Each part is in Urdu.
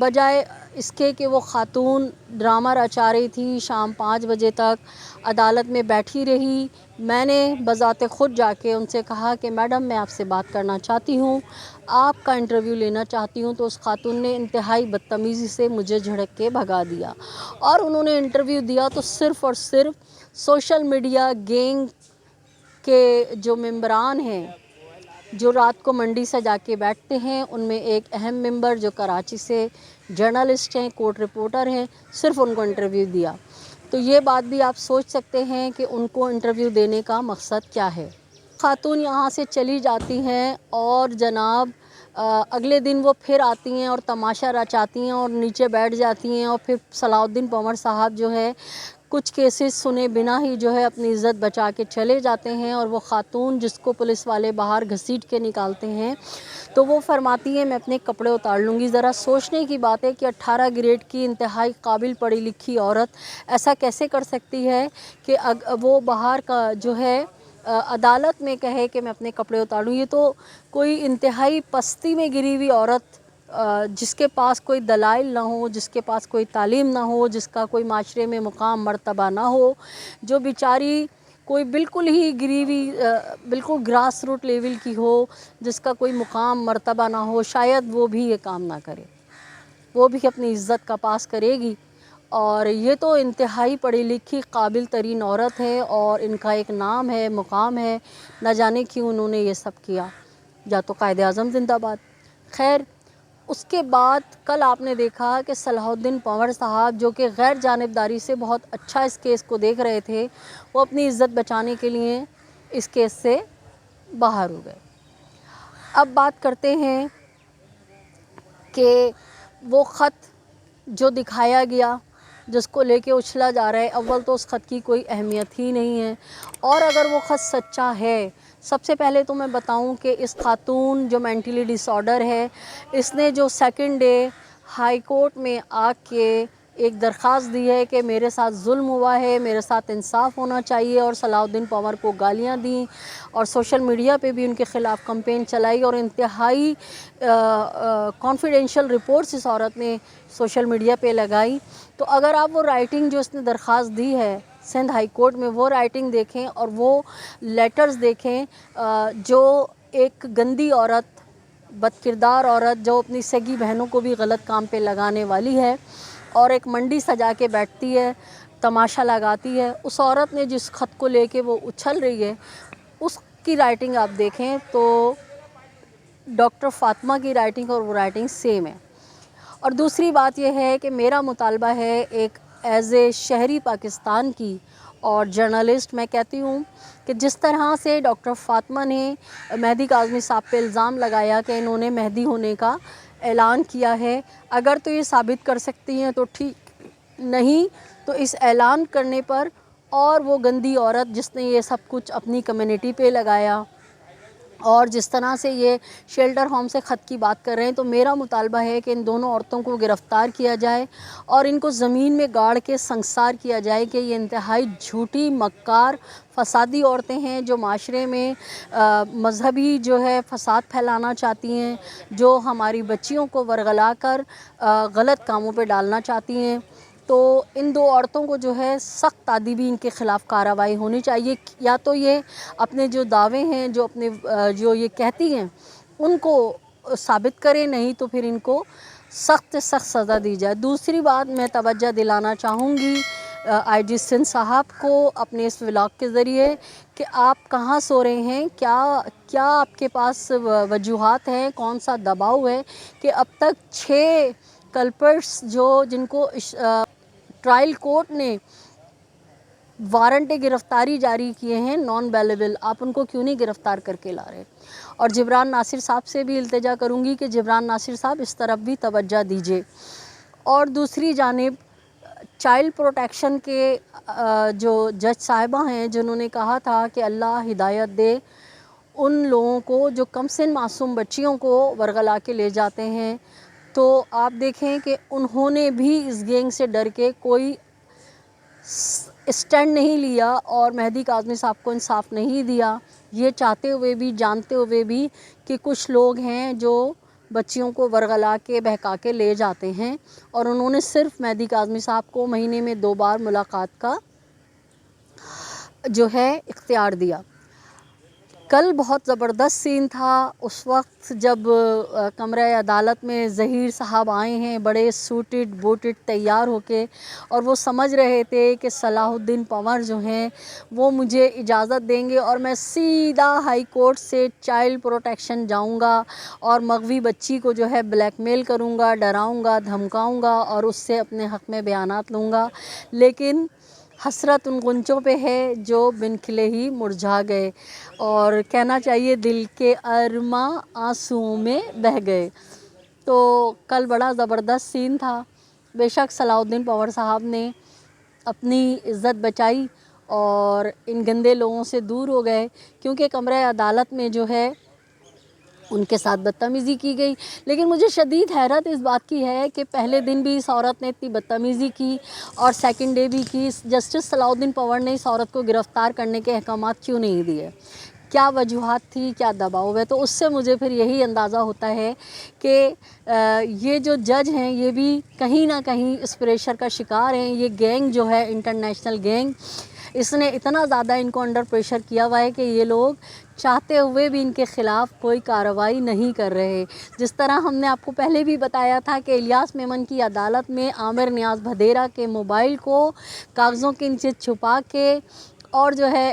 بجائے اس کے کہ وہ خاتون ڈرامہ رچا رہی تھی، شام 5 بجے تک عدالت میں بیٹھی رہی، میں نے بذات خود جا کے ان سے کہا کہ میڈم میں آپ سے بات کرنا چاہتی ہوں، آپ کا انٹرویو لینا چاہتی ہوں، تو اس خاتون نے انتہائی بدتمیزی سے مجھے جھڑک کے بھگا دیا، اور انہوں نے انٹرویو دیا تو صرف اور صرف سوشل میڈیا گینگ کے جو ممبران ہیں، جو رات کو منڈی سے جا کے بیٹھتے ہیں، ان میں ایک اہم ممبر جو کراچی سے جرنلسٹ ہیں، کورٹ رپورٹر ہیں، صرف ان کو انٹرویو دیا۔ تو یہ بات بھی آپ سوچ سکتے ہیں کہ ان کو انٹرویو دینے کا مقصد کیا ہے۔ خاتون یہاں سے چلی جاتی ہیں اور جناب اگلے دن وہ پھر آتی ہیں اور تماشا رچاتی ہیں اور نیچے بیٹھ جاتی ہیں، اور پھر صلاح الدین پنور صاحب جو ہے کچھ کیسز سنے بنا ہی جو ہے اپنی عزت بچا کے چلے جاتے ہیں، اور وہ خاتون جس کو پولیس والے باہر گھسیٹ کے نکالتے ہیں تو وہ فرماتی ہے میں اپنے کپڑے اتار لوں گی۔ ذرا سوچنے کی بات ہے کہ 18 گریڈ کی انتہائی قابل پڑھی لکھی عورت ایسا کیسے کر سکتی ہے کہ وہ باہر کا جو ہے عدالت میں کہے کہ میں اپنے کپڑے اتار لوں۔ یہ تو کوئی انتہائی پستی میں گری ہوئی عورت، جس کے پاس کوئی دلائل نہ ہو، جس کے پاس کوئی تعلیم نہ ہو، جس کا کوئی معاشرے میں مقام مرتبہ نہ ہو، جو بیچاری کوئی بالکل ہی گری ہوئی بالکل گراس روٹ لیول کی ہو، جس کا کوئی مقام مرتبہ نہ ہو، شاید وہ بھی یہ کام نہ کرے، وہ بھی اپنی عزت کا پاس کرے گی۔ اور یہ تو انتہائی پڑھی لکھی قابل ترین عورت ہے، اور ان کا ایک نام ہے، مقام ہے، نہ جانے کیوں انہوں نے یہ سب کیا، یا تو قائد اعظم زندہ باد۔ خیر، اس کے بعد کل آپ نے دیکھا کہ صلاح الدین پنور صاحب جو کہ غیر جانبداری سے بہت اچھا اس کیس کو دیکھ رہے تھے، وہ اپنی عزت بچانے کے لیے اس کیس سے باہر ہو گئے۔ اب بات کرتے ہیں کہ وہ خط جو دکھایا گیا، جس کو لے کے اچھلا جا رہا ہے، اول تو اس خط کی کوئی اہمیت ہی نہیں ہے، اور اگر وہ خط سچا ہے، سب سے پہلے تو میں بتاؤں کہ اس خاتون جو مینٹلی ڈس آرڈر ہے، اس نے جو سیکنڈ ڈے ہائی کورٹ میں آ کے ایک درخواست دی ہے کہ میرے ساتھ ظلم ہوا ہے، میرے ساتھ انصاف ہونا چاہیے، اور صلاح الدین پنور کو گالیاں دیں، اور سوشل میڈیا پہ بھی ان کے خلاف کمپین چلائی، اور انتہائی کانفیڈینشیل رپورٹس اس عورت نے سوشل میڈیا پہ لگائی۔ تو اگر آپ وہ رائٹنگ جو اس نے درخواست دی ہے سندھ ہائی کورٹ میں، وہ رائٹنگ دیکھیں اور وہ لیٹرز دیکھیں، جو ایک گندی عورت، بد کردار عورت جو اپنی سگی بہنوں کو بھی غلط کام پہ لگانے والی ہے، اور ایک منڈی سجا کے بیٹھتی ہے، تماشا لگاتی ہے، اس عورت نے جس خط کو لے کے وہ اچھل رہی ہے، اس کی رائٹنگ آپ دیکھیں تو ڈاکٹر فاطمہ کی رائٹنگ اور وہ رائٹنگ سیم ہے۔ اور دوسری بات یہ ہے کہ میرا مطالبہ ہے ایک ایز اے شہری پاکستان کی اور جرنلسٹ، میں کہتی ہوں کہ جس طرح سے ڈاکٹر فاطمہ نے مہدی کاظمی صاحب پہ الزام لگایا کہ انہوں نے مہدی ہونے کا اعلان کیا ہے، اگر تو یہ ثابت کر سکتی ہیں تو ٹھیک، نہیں تو اس اعلان کرنے پر، اور وہ گندی عورت جس نے یہ سب کچھ اپنی کمیونٹی پہ لگایا، اور جس طرح سے یہ شیلٹر ہوم سے خط کی بات کر رہے ہیں، تو میرا مطالبہ ہے کہ ان دونوں عورتوں کو گرفتار کیا جائے اور ان کو زمین میں گاڑ کے سنسار کیا جائے کہ یہ انتہائی جھوٹی، مکار، فسادی عورتیں ہیں جو معاشرے میں مذہبی جو ہے فساد پھیلانا چاہتی ہیں، جو ہماری بچیوں کو ورغلا کر غلط کاموں پہ ڈالنا چاہتی ہیں۔ تو ان دو عورتوں کو جو ہے سخت تادیبی ان کے خلاف کارروائی ہونی چاہیے، یا تو یہ اپنے جو دعوے ہیں، جو یہ کہتی ہیں ان کو ثابت کریں، نہیں تو پھر ان کو سخت سے سخت سزا دی جائے۔ دوسری بات میں توجہ دلانا چاہوں گی آئی جی سندھ صاحب کو اپنے اس ولاگ کے ذریعے کہ آپ کہاں سو رہے ہیں، کیا آپ کے پاس وجوہات ہیں، کون سا دباؤ ہے کہ اب تک 6 کلپرٹس جن کو ٹرائل کورٹ نے وارنٹ گرفتاری جاری کیے ہیں نان بیلیبل، آپ ان کو کیوں نہیں گرفتار کر کے لا رہے؟ اور جبران ناصر صاحب سے بھی التجا کروں گی کہ جبران ناصر صاحب اس طرف بھی توجہ دیجیے۔ اور دوسری جانب چائلڈ پروٹیکشن کے جو جج صاحبہ ہیں، جنہوں نے کہا تھا کہ اللہ ہدایت دے ان لوگوں کو جو کم سن معصوم بچیوں کو ورغلا کے لے جاتے ہیں، تو آپ دیکھیں کہ انہوں نے بھی اس گینگ سے ڈر کے کوئی اسٹینڈ نہیں لیا اور مہدی کاظمی صاحب کو انصاف نہیں دیا، یہ چاہتے ہوئے بھی، جانتے ہوئے بھی کہ کچھ لوگ ہیں جو بچیوں کو ورغلا کے بہکا کے لے جاتے ہیں، اور انہوں نے صرف مہدی کاظمی صاحب کو مہینے میں 2 بار ملاقات کا جو ہے اختیار دیا۔ کل بہت زبردست سین تھا اس وقت جب کمرہ عدالت میں ظہیر صاحب آئے ہیں بڑے سوٹڈ بوٹڈ تیار ہو کے، اور وہ سمجھ رہے تھے کہ صلاح الدین پنور جو ہیں وہ مجھے اجازت دیں گے اور میں سیدھا ہائی کورٹ سے چائلڈ پروٹیکشن جاؤں گا اور مغوی بچی کو جو ہے بلیک میل کروں گا، ڈراؤں گا، دھمکاؤں گا اور اس سے اپنے حق میں بیانات لوں گا، لیکن حسرت ان غنچوں پہ ہے جو بن کھلے ہی مرجھا گئے، اور کہنا چاہیے دل کے ارماں آنسوؤں میں بہہ گئے۔ تو کل بڑا زبردست سین تھا۔ بے شک صلاح الدین پنور صاحب نے اپنی عزت بچائی اور ان گندے لوگوں سے دور ہو گئے، کیونکہ کمرہ عدالت میں جو ہے ان کے ساتھ بدتمیزی کی گئی۔ لیکن مجھے شدید حیرت اس بات کی ہے کہ پہلے دن بھی اس عورت نے اتنی بدتمیزی کی اور سیکنڈ ڈے بھی کی، جسٹس صلاح الدین پنور نے اس عورت کو گرفتار کرنے کے احکامات کیوں نہیں دیے؟ کیا وجوہات تھی، کیا دباؤ ہے؟ تو اس سے مجھے پھر یہی اندازہ ہوتا ہے کہ یہ جو جج ہیں یہ بھی کہیں نہ کہیں اس پریشر کا شکار ہیں۔ یہ گینگ جو ہے انٹرنیشنل گینگ، اس نے اتنا زیادہ ان کو انڈر پریشر کیا ہوا ہے کہ یہ لوگ چاہتے ہوئے بھی ان کے خلاف کوئی کارروائی نہیں کر رہے۔ جس طرح ہم نے آپ کو پہلے بھی بتایا تھا کہ الیاس میمن کی عدالت میں عامر نیاز بھدیرہ کے موبائل کو کاغذوں کے نیچے چھپا کے اور جو ہے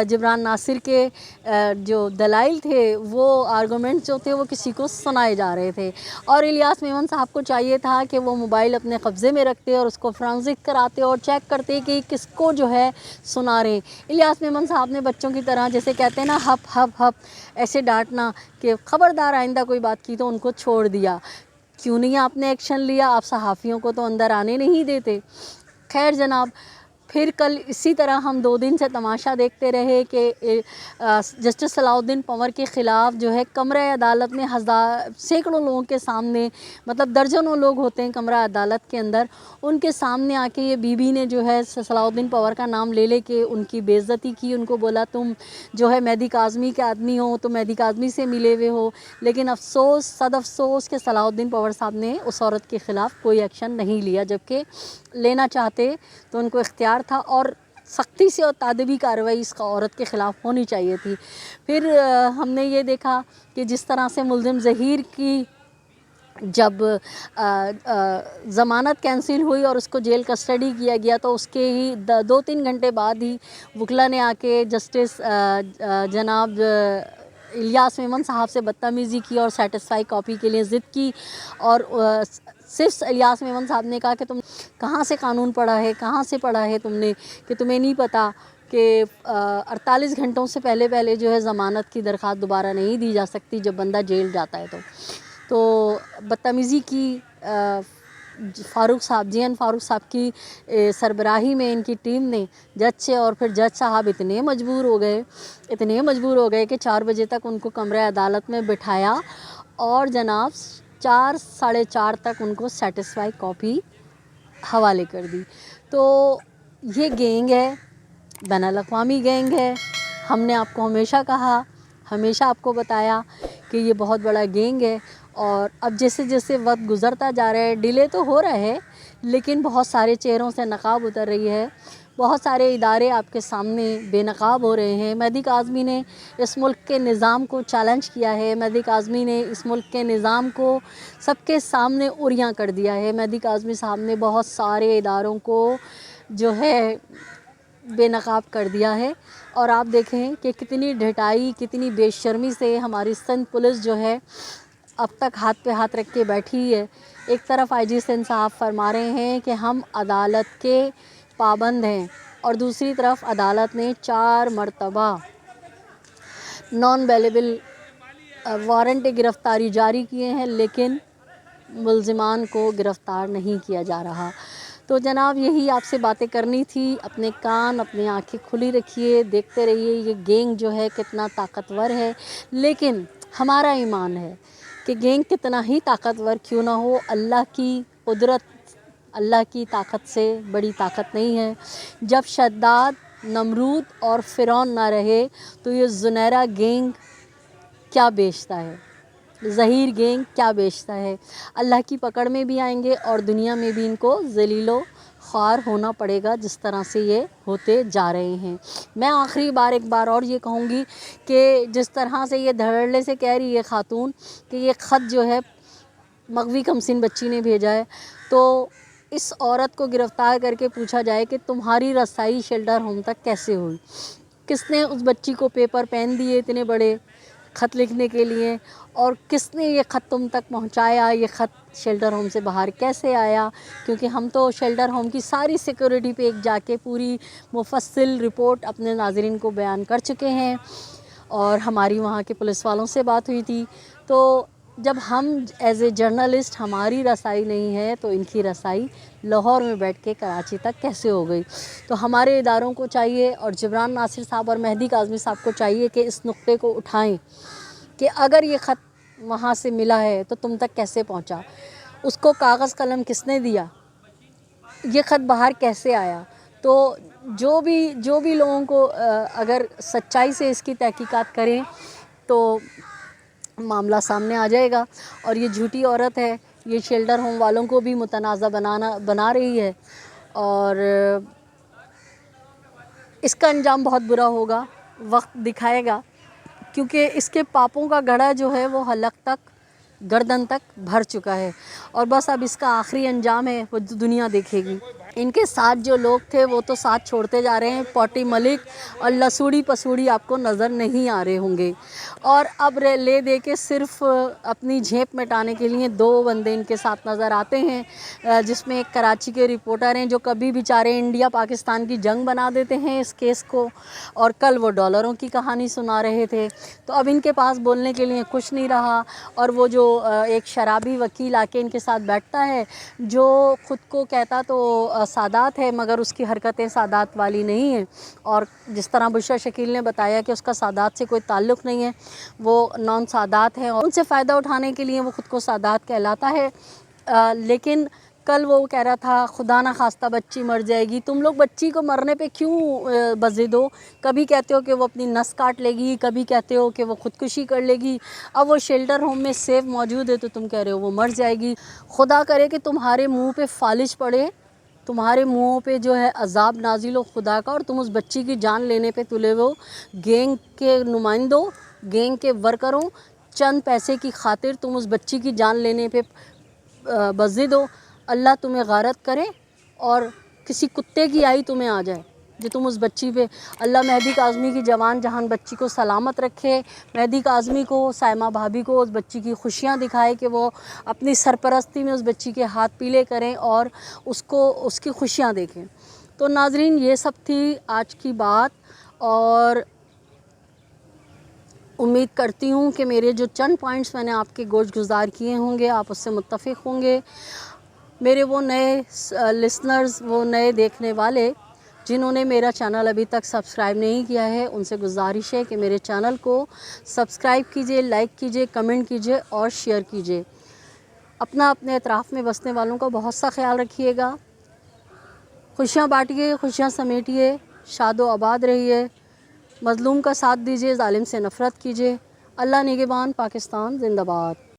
جبران ناصر کے جو دلائل تھے، وہ آرگومنٹس جو تھے وہ کسی کو سنائے جا رہے تھے، اور الیاس میمن صاحب کو چاہیے تھا کہ وہ موبائل اپنے قبضے میں رکھتے اور اس کو فرانزک کراتے اور چیک کرتے کہ کس کو جو ہے سنا رہے ہیں۔ الیاس میمن صاحب نے بچوں کی طرح جیسے کہتے ہیں نا ہپ ہپ ہپ ایسے ڈانٹنا کہ خبردار آئندہ کوئی بات کی تو ان کو چھوڑ دیا۔ کیوں نہیں آپ نے ایکشن لیا؟ آپ صحافیوں کو تو اندر آنے نہیں دیتے۔ خیر جناب، پھر کل اسی طرح ہم 2 دن سے تماشا دیکھتے رہے کہ جسٹس صلاح الدین پنور کے خلاف جو ہے کمرہ عدالت میں سینکڑوں لوگوں کے سامنے، مطلب درجنوں لوگ ہوتے ہیں کمرہ عدالت کے اندر، ان کے سامنے آ کے یہ بی بی نے جو ہے صلاح الدین پنور کا نام لے لے کے ان کی بے عزتی کی، ان کو بولا تم جو ہے مہدی کاظمی کے آدمی ہو، تو مہدی کاظمی سے ملے ہوئے ہو۔ لیکن افسوس، صد افسوس کہ صلاح الدین پنور صاحب نے اس عورت کے خلاف کوئی ایکشن نہیں لیا، جبکہ لینا چاہتے تو ان کو اختیار تھا اور سختی سے اور تادیبی کارروائی اس عورت کے خلاف ہونی چاہیے تھی۔ پھر ہم نے یہ دیکھا کہ جس طرح سے ملزم ظہیر کی جب ضمانت کینسل ہوئی اور اس کو جیل کسٹڈی کیا گیا تو اس کے ہی 2-3 گھنٹے بعد ہی وکلا نے آ کے جسٹس جناب الیاس میمن صاحب سے بدتمیزی کی اور سیٹسفائی کاپی کے لیے ضد کی، اور صرف الیاس میمن صاحب نے کہا کہ تم کہاں سے قانون پڑھا ہے، کہاں سے پڑھا ہے تم نے کہ تمہیں نہیں پتہ کہ 48 گھنٹوں سے پہلے جو ہے ضمانت کی درخواست دوبارہ نہیں دی جا سکتی جب بندہ جیل جاتا ہے تو بدتمیزی کی فاروق صاحب فاروق صاحب کی سربراہی میں ان کی ٹیم نے جج سے، اور پھر جج صاحب اتنے مجبور ہو گئے کہ 4 بجے تک ان کو کمرہ عدالت میں بٹھایا اور جناب 4 ساڑھے 4 تک ان کو سیٹسفائی کاپی حوالے کر دی۔ تو یہ گینگ ہے، بین الاقوامی گینگ ہے۔ ہم نے آپ کو ہمیشہ کہا، ہمیشہ آپ کو بتایا کہ یہ بہت بڑا گینگ ہے، اور اب جیسے جیسے وقت گزرتا جا رہا ہے، ڈیلے تو ہو رہا ہے لیکن بہت سارے چہروں سے نقاب اتر رہی ہے، بہت سارے ادارے آپ کے سامنے بے نقاب ہو رہے ہیں۔ مہدی کاظمی نے اس ملک کے نظام کو چیلنج کیا ہے، مہدی کاظمی نے اس ملک کے نظام کو سب کے سامنے عریاں کر دیا ہے۔ مہدی کاظمی صاحب نے بہت سارے اداروں کو جو ہے بے نقاب کر دیا ہے، اور آپ دیکھیں کہ کتنی ڈھٹائی، کتنی بے شرمی سے ہماری سندھ پولیس جو ہے اب تک ہاتھ پہ ہاتھ رکھ کے بیٹھی ہے۔ ایک طرف آئی جی سندھ صاحب فرما رہے ہیں کہ ہم عدالت کے پابند ہیں، اور دوسری طرف عدالت نے 4 مرتبہ نان بیلیبل وارنٹ گرفتاری جاری کیے ہیں، لیکن ملزمان کو گرفتار نہیں کیا جا رہا۔ تو جناب یہی آپ سے باتیں کرنی تھی۔ اپنے کان، اپنے آنکھیں کھلی رکھیے، دیکھتے رہیے یہ گینگ جو ہے کتنا طاقتور ہے، لیکن ہمارا ایمان ہے کہ گینگ کتنا ہی طاقتور کیوں نہ ہو، اللہ کی قدرت، اللہ کی طاقت سے بڑی طاقت نہیں ہے۔ جب شداد، نمرود اور فرعون نہ رہے تو یہ زنیرہ گینگ کیا بیچتا ہے؟ ظہیر گینگ کیا بیچتا ہے. اللہ کی پکڑ میں بھی آئیں گے اور دنیا میں بھی ان کو ذلیل و خوار ہونا پڑے گا جس طرح سے یہ ہوتے جا رہے ہیں. میں آخری بار ایک بار اور یہ کہوں گی کہ جس طرح سے یہ دھڑلے سے کہہ رہی ہے خاتون کہ یہ خط جو ہے مغوی کمسن بچی نے بھیجا ہے، تو اس عورت کو گرفتار کر کے پوچھا جائے کہ تمہاری رسائی شیلٹر ہوم تک کیسے ہوئی، کس نے اس بچی کو پیپر پین دیے اتنے بڑے خط لکھنے کے لیے، اور کس نے یہ خط تم تک پہنچایا، یہ خط شیلٹر ہوم سے باہر کیسے آیا. کیونکہ ہم تو شیلٹر ہوم کی ساری سیکورٹی پہ ایک جا کے پوری مفصل رپورٹ اپنے ناظرین کو بیان کر چکے ہیں، اور ہماری وہاں کے پولیس والوں سے بات ہوئی تھی. تو جب ہم ایز اے جرنلسٹ ہماری رسائی نہیں ہے تو ان کی رسائی لاہور میں بیٹھ کے کراچی تک کیسے ہو گئی. تو ہمارے اداروں کو چاہیے اور جبران ناصر صاحب اور مہدی کاظمی صاحب کو چاہیے کہ اس نقطے کو اٹھائیں کہ اگر یہ خط وہاں سے ملا ہے تو تم تک کیسے پہنچا، اس کو کاغذ قلم کس نے دیا، یہ خط باہر کیسے آیا. تو جو بھی لوگوں کو اگر سچائی سے اس کی تحقیقات کریں تو معاملہ سامنے آ جائے گا. اور یہ جھوٹی عورت ہے، یہ شیلٹر ہوم والوں کو بھی متنازع بنا رہی ہے، اور اس کا انجام بہت برا ہوگا، وقت دکھائے گا. کیونکہ اس کے پاپوں کا گڑھا جو ہے وہ حلق تک، گردن تک بھر چکا ہے، اور بس اب اس کا آخری انجام ہے وہ دنیا دیکھے گی. ان کے ساتھ جو لوگ تھے وہ تو ساتھ چھوڑتے جا رہے ہیں، پوٹی ملک اور لسوڑی پسوڑی آپ کو نظر نہیں آ رہے ہوں گے. اور اب لے دے کے صرف اپنی جھیپ مٹانے کے لیے 2 بندے ان کے ساتھ نظر آتے ہیں، جس میں ایک کراچی کے رپورٹر ہیں جو کبھی بیچارے انڈیا پاکستان کی جنگ بنا دیتے ہیں اس کیس کو، اور کل وہ ڈالروں کی کہانی سنا رہے تھے. تو اب ان کے پاس بولنے کے لیے کچھ نہیں رہا. اور وہ جو ایک شرابی وکیل آ کے ان کے ساتھ بیٹھتا ہے جو خود کو کہتا تو سادات ہے مگر اس کی حرکتیں سادات والی نہیں ہیں، اور جس طرح بشریٰ شکیل نے بتایا کہ اس کا سادات سے کوئی تعلق نہیں ہے، وہ نان سادات ہیں اور ان سے فائدہ اٹھانے کے لیے وہ خود کو سادات کہلاتا ہے. لیکن کل وہ کہہ رہا تھا خدا نہ خواستہ بچی مر جائے گی. تم لوگ بچی کو مرنے پہ کیوں بضد ہو؟ کبھی کہتے ہو کہ وہ اپنی نس کاٹ لے گی، کبھی کہتے ہو کہ وہ خودکشی کر لے گی. اب وہ شیلٹر ہوم میں سیف موجود ہے تو تم کہہ رہے ہو وہ مر جائے گی. خدا کرے کہ تمہارے منہ پہ فالش پڑے، تمہارے منہوں پہ جو ہے عذاب نازل ہو خدا کا، اور تم اس بچی کی جان لینے پہ تلے ہو. گینگ کے نمائندوں، گینگ کے ورکروں، چند پیسے کی خاطر تم اس بچی کی جان لینے پہ بضد ہو. اللہ تمہیں غارت کرے اور کسی کتے کی آئی تمہیں آ جائے جو تم اس بچی پہ. اللہ مہدی کاظمی کی جوان جہان بچی کو سلامت رکھے، مہدی کاظمی کو، سائمہ بھابھی کو اس بچی کی خوشیاں دکھائے کہ وہ اپنی سرپرستی میں اس بچی کے ہاتھ پیلے کریں اور اس کی خوشیاں دیکھیں. تو ناظرین یہ سب تھی آج کی بات، اور امید کرتی ہوں کہ میرے جو چند پوائنٹس میں نے آپ کے گوش گزار کیے ہوں گے آپ اس سے متفق ہوں گے. میرے وہ نئے لسنرز، وہ نئے دیکھنے والے جنہوں نے میرا چینل ابھی تک سبسکرائب نہیں کیا ہے، ان سے گزارش ہے کہ میرے چینل کو سبسکرائب کیجئے، لائک کیجئے، کمنٹ کیجئے اور شیئر کیجئے. اپنے اطراف میں بسنے والوں کا بہت سا خیال رکھیے گا. خوشیاں بانٹیے، خوشیاں سمیٹیے، شاد و آباد رہیے، مظلوم کا ساتھ دیجیے، ظالم سے نفرت کیجیے. اللہ نگہبان، پاکستان زندہ باد.